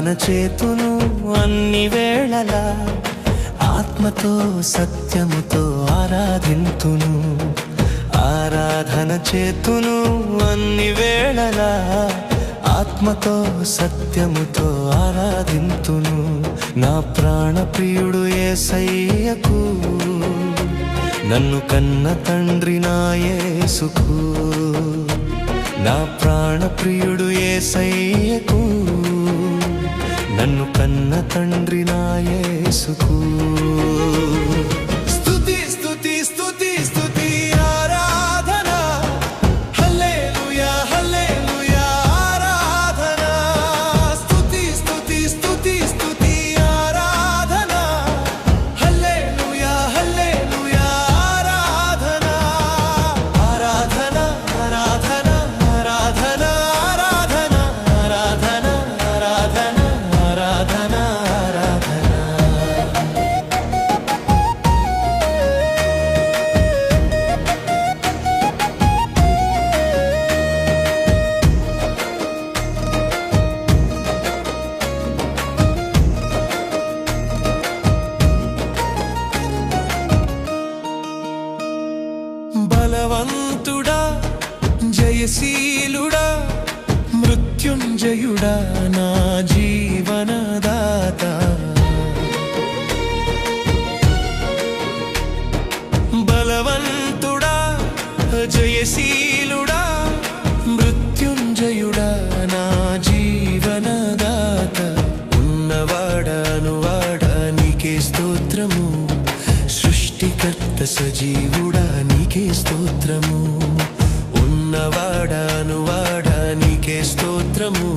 ఆరాధన చేతును అన్ని వేళలా, ఆత్మతో సత్యముతో ఆరాధింతును. ఆరాధన చేతును అన్ని వేళలా, ఆత్మతో సత్యముతో ఆరాధింతును. నా ప్రాణ ప్రియుడు యేసయ్యకు, నన్ను కన్న తండ్రి నా యేసుకు. నా ప్రాణ ప్రియుడు యేసయ్యకు, నన్ను కన్న తండ్రి నా యేసుకు. స్తుతి స్తుతి స్తుతి స్తుతి ఆరాధన, హల్లెలూయా హల్లెలూయా ఆరాధన. స్తుతి స్తుతి స్తుతి స్తుతి ఆరాధన, హల్లెలూయా హల్లెలూయా ఆరాధన. ఆరాధన ఆరాధన ఆరాధన ఆరాధన ఆరాధన ఆరాధన ఆరాధన ఆరాధన. బలవంతుడా జయశీలుడా మృత్యుంజయుడా నా జీవనదాత. బలవంతుడా జయశీలుడా మృత్యుంజయుడా నా జీవనదాత. ఉన్నవాడానువాడా నీకే స్తోత్రము, సృష్టికర్త సజీవుడా నీకే స్తోత్రము. ఉన్నవాడానువాడా నీకే స్తోత్రము,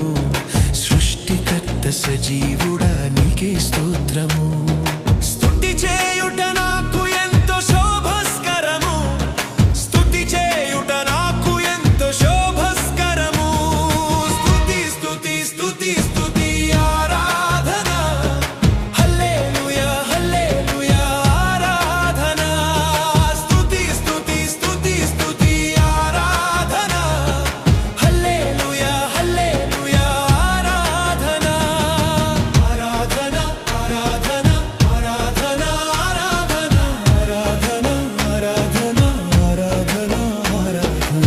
సృష్టికర్త సజీవుడా నీకే స్తోత్రము. స్తుతి చేయుట నాకు ఎంతో శోభస్కరము, స్తుతి చేయుట నాకు ఎంతో శోభస్కరము. స్తుతి స్తుతి స్తుతి స్తుతి ఆరాధన, హల్లెలూయా హల్లెలూయా ఆరాధన. స్తుతి స్తుతి స్తుతి స్తుతి ఆరాధన, హల్లెలూయా హల్లెలూయా ఆరాధన. ఆరాధన ఆరాధన ఆరాధన ఆరాధన ఆరాధన ఆరాధన ఆరాధన ఆరాధన.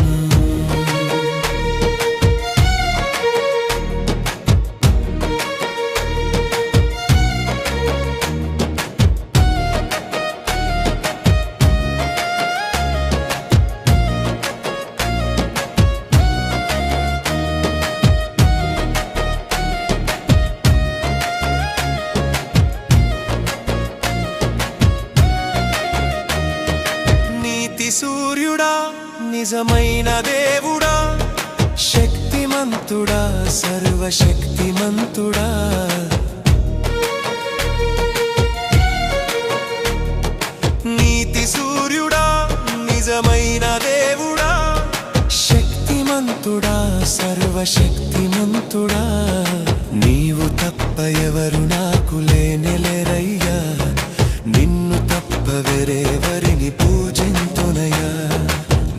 నీతి సూర్యుడా నిజమైన దేవుడా, శక్తిమంతుడా సర్వశక్తిమంతుడా. నీతి సూర్యుడా నిజమైన దేవుడా, శక్తిమంతుడా సర్వశక్తిమంతుడా. నీవు తప్ప ఎవరు నాకు లేనెలేరయ్యా, నిన్ను తప్ప వేరెవరిని పూజింతునయ్యా.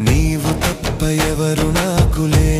నీవు తప్ప ఎవరు నాకు లేని